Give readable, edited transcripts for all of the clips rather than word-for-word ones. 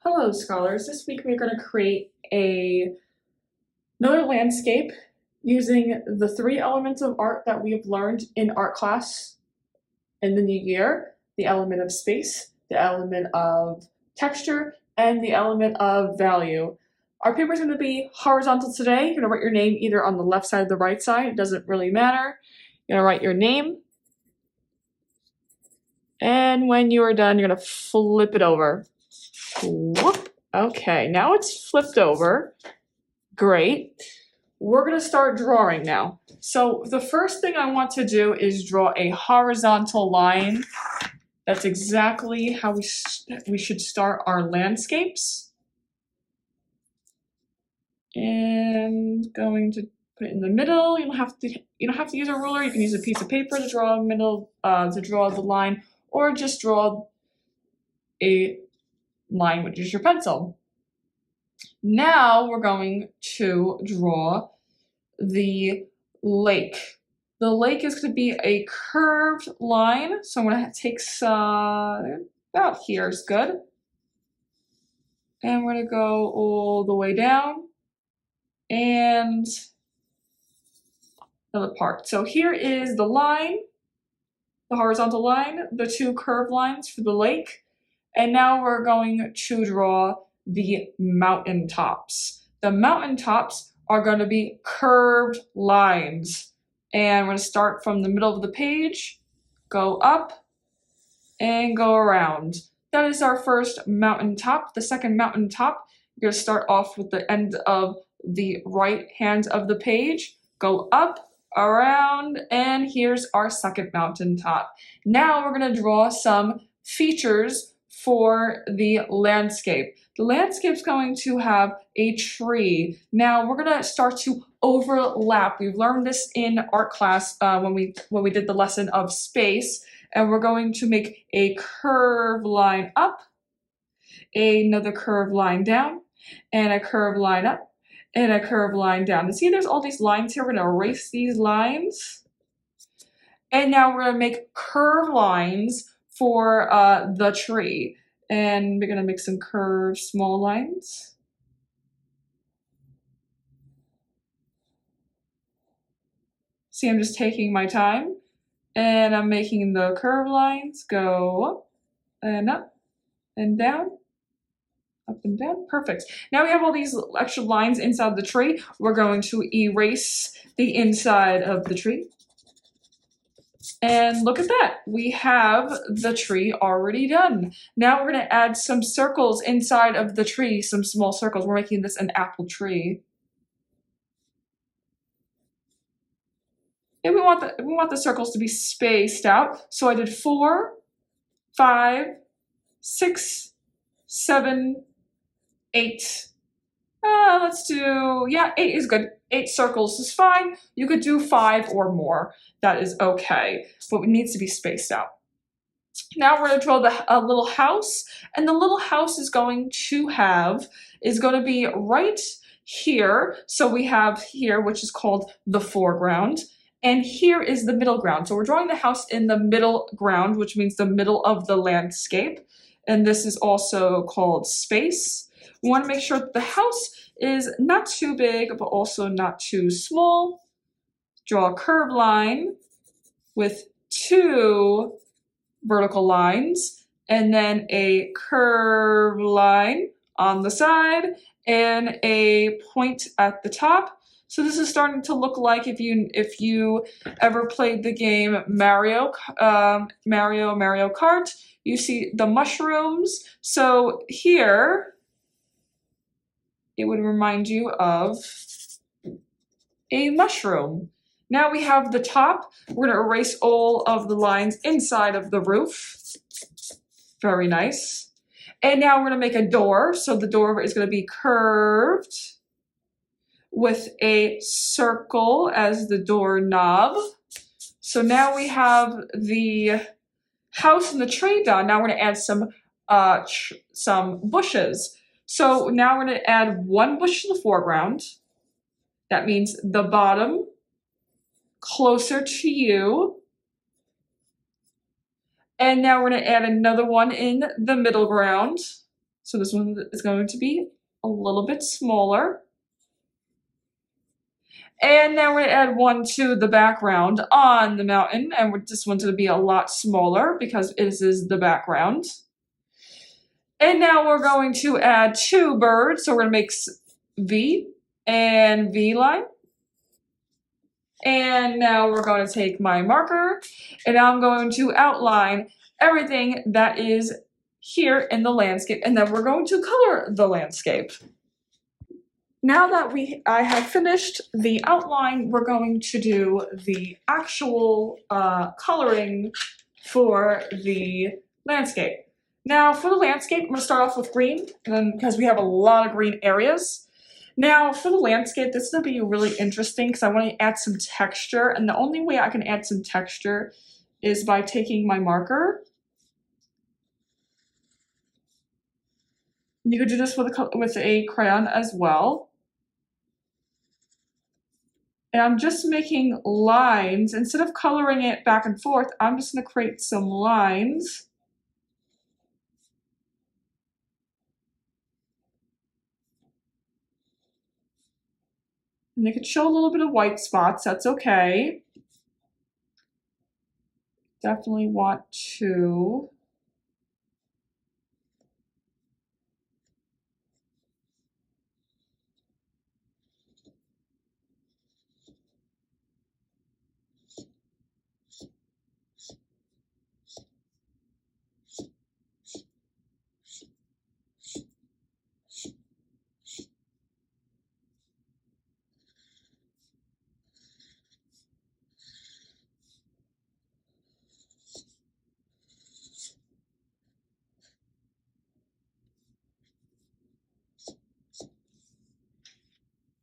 Hello, scholars. This week we're going to create another landscape using the three elements of art that we have learned in art class in the new year: the element of space, the element of texture, and the element of value. Our paper is going to be horizontal today. You're going to write your name either on the left side or the right side. It doesn't really matter. You're going to write your name. And when you are done, you're going to flip it over. Whoop. Okay, now it's flipped over. Great. We're going to start drawing now. So the first thing I want to do is draw a horizontal line. That's exactly how we should start our landscapes. And going to put it in the middle. You don't have to use a ruler. You can use a piece of paper to draw the line, or just draw a line with just your pencil. Now we're going to draw the lake. The lake is going to be a curved line, so I'm going to take some, about here is good. And we're going to go all the way down and another part. So here is the line, the horizontal line, the two curved lines for the lake. And now we're going to draw the mountaintops. The mountaintops are going to be curved lines. And we're going to start from the middle of the page, go up, and go around. That is our first mountaintop. The second mountaintop, you're going to start off with the end of the right hand of the page, go up, around, and here's our second mountaintop. Now we're going to draw some features for the landscape. The landscape's going to have a tree. Now we're going to start to overlap. We've learned this in art class when we did the lesson of space, and we're going to make a curved line up, another curved line down, and a curved line up, and a curved line down. And see, there's all these lines here. We're going to erase these lines, and now we're going to make curved lines for the tree. And we're going to make some curved small lines. See, I'm just taking my time, and I'm making the curved lines go up and down, up and down. Perfect. Now we have all these extra lines inside the tree. We're going to erase the inside of the tree. And look at that, we have the tree already done. Now we're going to add some circles inside of the tree, some small circles. We're making this an apple tree. And we want the circles to be spaced out. So I did 4, 5, 6, 7, 8. Let's do, 8 is good. 8 circles is fine. You could do 5 or more. That is okay, but it needs to be spaced out. Now we're going to draw a little house, and the little house is going to be right here. So we have here, which is called the foreground, and here is the middle ground. So we're drawing the house in the middle ground, which means the middle of the landscape, and this is also called space. We want to make sure that the house is not too big, but also not too small. Draw a curved line with 2 vertical lines, and then a curved line on the side, and a point at the top. So this is starting to look like if you ever played the game Mario Kart, you see the mushrooms. So here, it would remind you of a mushroom. Now we have the top. We're going to erase all of the lines inside of the roof. Very nice. And now we're going to make a door. So the door is going to be curved with a circle as the doorknob. So now we have the house and the tree done. Now we're going to add some bushes. So now we're going to add 1 bush to the foreground. That means the bottom, closer to you. And now we're going to add another one in the middle ground. So this one is going to be a little bit smaller. And now we're going to add one to the background on the mountain, and this one's going to be a lot smaller because this is the background. And now we're going to add two birds, so we're going to make V and V line. And now we're going to take my marker, and I'm going to outline everything that is here in the landscape, and then we're going to color the landscape. Now that I have finished the outline, we're going to do the actual coloring for the landscape. Now for the landscape, I'm going to start off with green, and then because we have a lot of green areas. Now for the landscape, this is going to be really interesting because I want to add some texture, and the only way I can add some texture is by taking my marker. You could do this with a crayon as well. And I'm just making lines. Instead of coloring it back and forth, I'm just going to create some lines. And they could show a little bit of white spots, that's okay. Definitely want to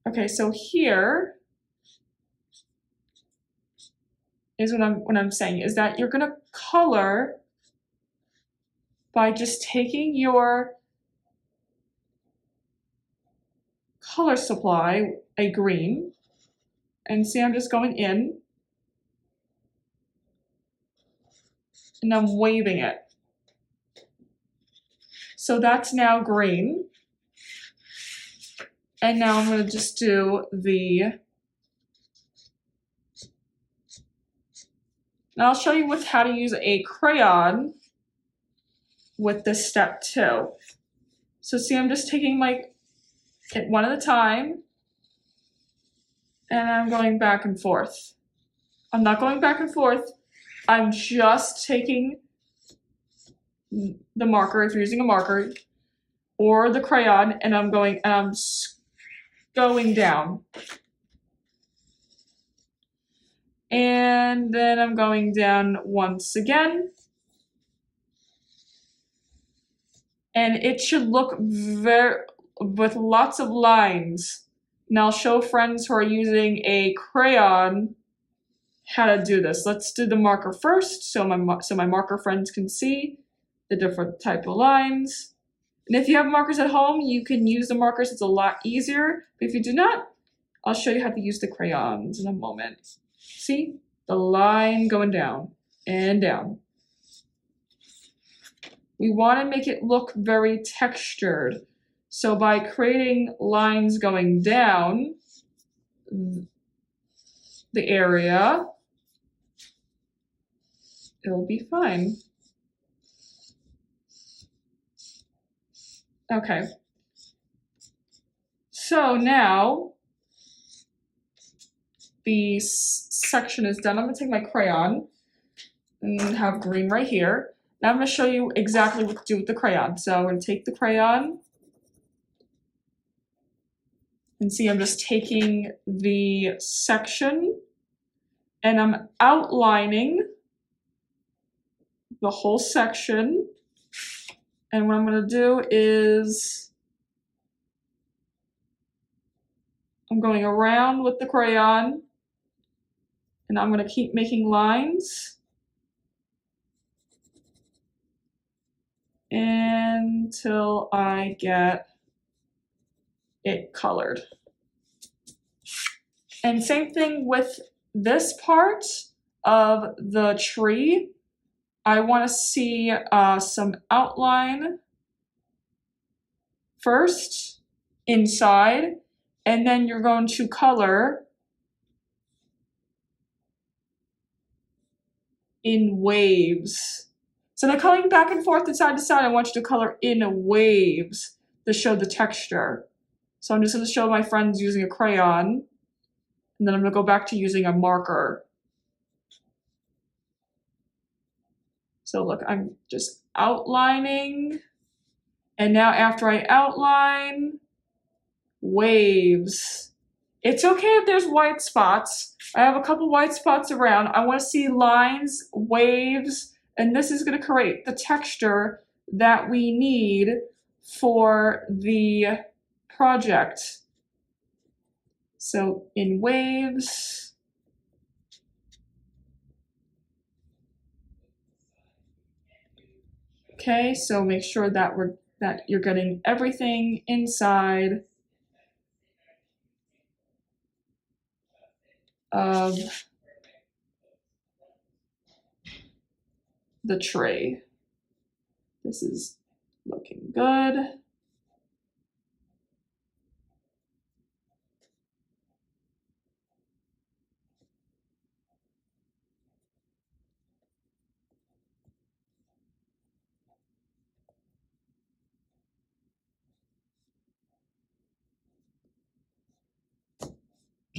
Okay, so here is what I'm saying is that you're gonna color by just taking your color supply, a green, and see I'm just going in and I'm waving it. So that's now green. And now I'm going to just do and I'll show you how to use a crayon with this step too. So see, I'm just taking it one at a time, and I'm going back and forth. I'm not going back and forth. I'm just taking the marker, if you're using a marker, or the crayon, and I'm going down. And then I'm going down once again. And it should look with lots of lines. And I'll show friends who are using a crayon how to do this. Let's do the marker first, so my marker friends can see the different type of lines. And if you have markers at home, you can use the markers. It's a lot easier. But if you do not, I'll show you how to use the crayons in a moment. See? The line going down and down. We want to make it look very textured. So by creating lines going down the area, it'll be fine. Okay. So now the section is done. I'm going to take my crayon and have green right here. Now I'm going to show you exactly what to do with the crayon. So I'm going to take the crayon and see I'm just taking the section and I'm outlining the whole section. And what I'm going to do is I'm going around with the crayon and I'm going to keep making lines until I get it colored. And same thing with this part of the tree. I want to see some outline first inside, and then you're going to color in waves. So they're coloring back and forth and side to side. I want you to color in waves to show the texture. So I'm just going to show my friends using a crayon, and then I'm going to go back to using a marker. So look, I'm just outlining, and now after I outline, waves. It's okay if there's white spots. I have a couple white spots around. I want to see lines, waves, and this is going to create the texture that we need for the project. So in waves, okay, so make sure that you're getting everything inside of the tree. This is looking good.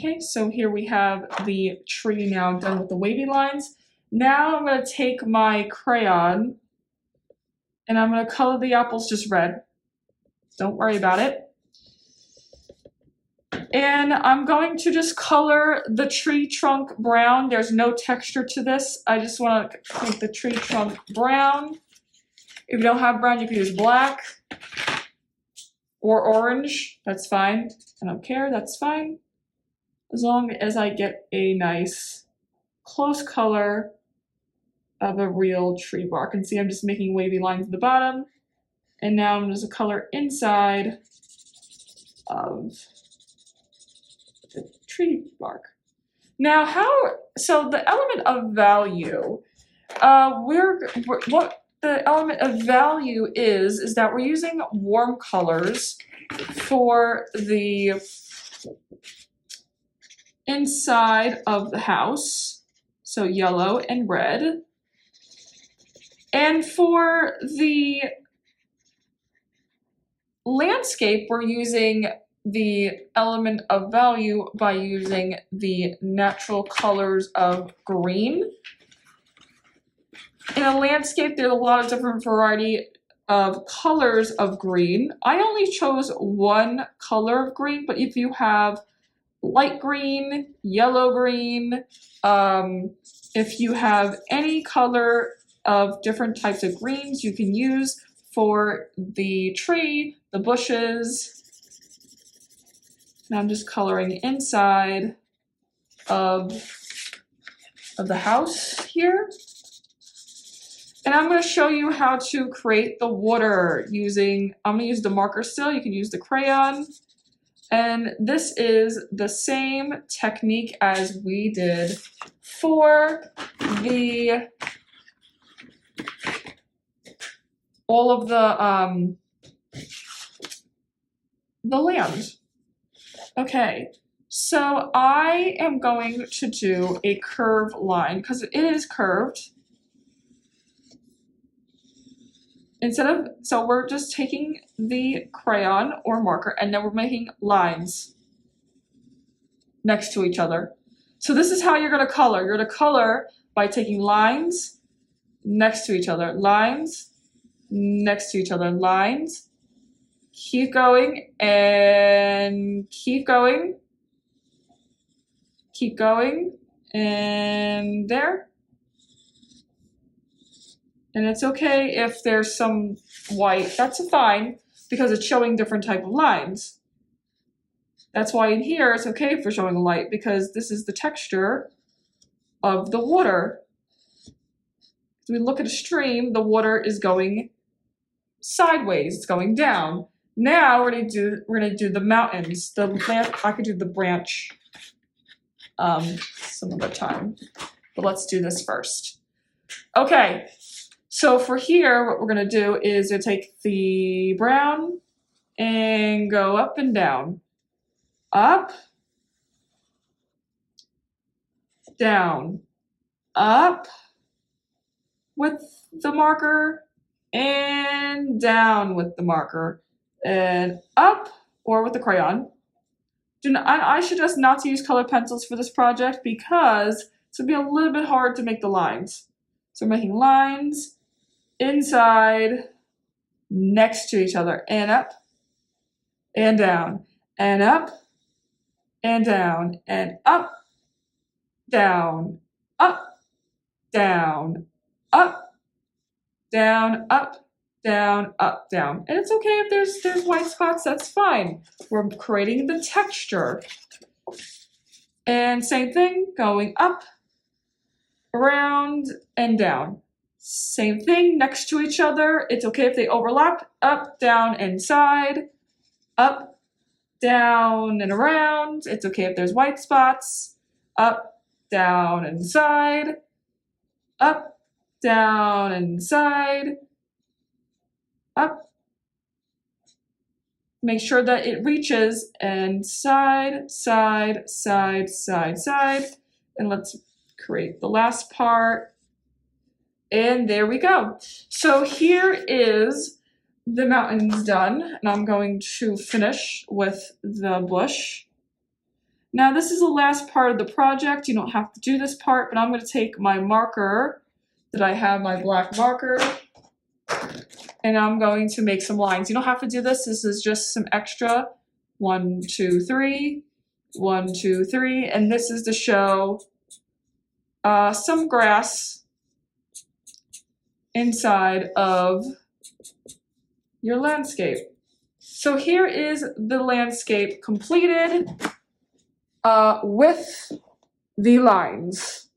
Okay, so here we have the tree now done with the wavy lines. Now I'm going to take my crayon and I'm going to color the apples just red. Don't worry about it. And I'm going to just color the tree trunk brown. There's no texture to this. I just want to make the tree trunk brown. If you don't have brown, you can use black or orange. That's fine. I don't care. That's fine. As long as I get a nice close color of a real tree bark. And see, I'm just making wavy lines at the bottom. And now I'm just going to color inside of the tree bark. Now so the element of value, what the element of value is that we're using warm colors for the inside of the house, so yellow and red. And for the landscape, we're using the element of value by using the natural colors of green. In a landscape, there's a lot of different variety of colors of green. I only chose one color of green, but if you have light green, yellow green, if you have any color of different types of greens you can use for the tree, the bushes. Now I'm just coloring inside of the house here. And I'm going to show you how to create the water using, I'm going to use the marker still, you can use the crayon. And this is the same technique as we did for all of the land. Okay, so I am going to do a curve line because it is curved. So we're just taking the crayon or marker and then we're making lines next to each other. So this is how you're going to color. You're going to color by taking lines next to each other, lines next to each other, lines. Keep going and keep going. Keep going and there. And it's okay if there's some white, that's fine, because it's showing different type of lines. That's why in here it's okay if we're showing a light, because this is the texture of the water. If we look at a stream, the water is going sideways, it's going down. Now we're gonna do the mountains. I could do the branch some other time, but let's do this first. Okay. So for here, what we're going to do is take the brown and go up and down. Up, down, up with the marker, and down with the marker, and up, or with the crayon. I suggest not to use colored pencils for this project because it's going to be a little bit hard to make the lines. So we're making lines inside, next to each other, and up, and down, and up, and down, and up, down, up, down, up, down, up, down, up, down. And it's okay if there's white spots, that's fine. We're creating the texture. And same thing, going up, around, and down. Same thing, next to each other. It's okay if they overlap. Up, down, and side. Up, down, and around. It's okay if there's white spots. Up, down, and side. Up, down, and side. Up. Make sure that it reaches, and side, side, side, side, side. And let's create the last part. And there we go. So here is the mountains done, and I'm going to finish with the bush. Now this is the last part of the project. You don't have to do this part, but I'm going to take my marker that I have, my black marker, and I'm going to make some lines. You don't have to do this. This is just some extra. 1, 2, 3, 1, 2, 3, and this is to show some grass inside of your landscape. So here is the landscape completed with the lines.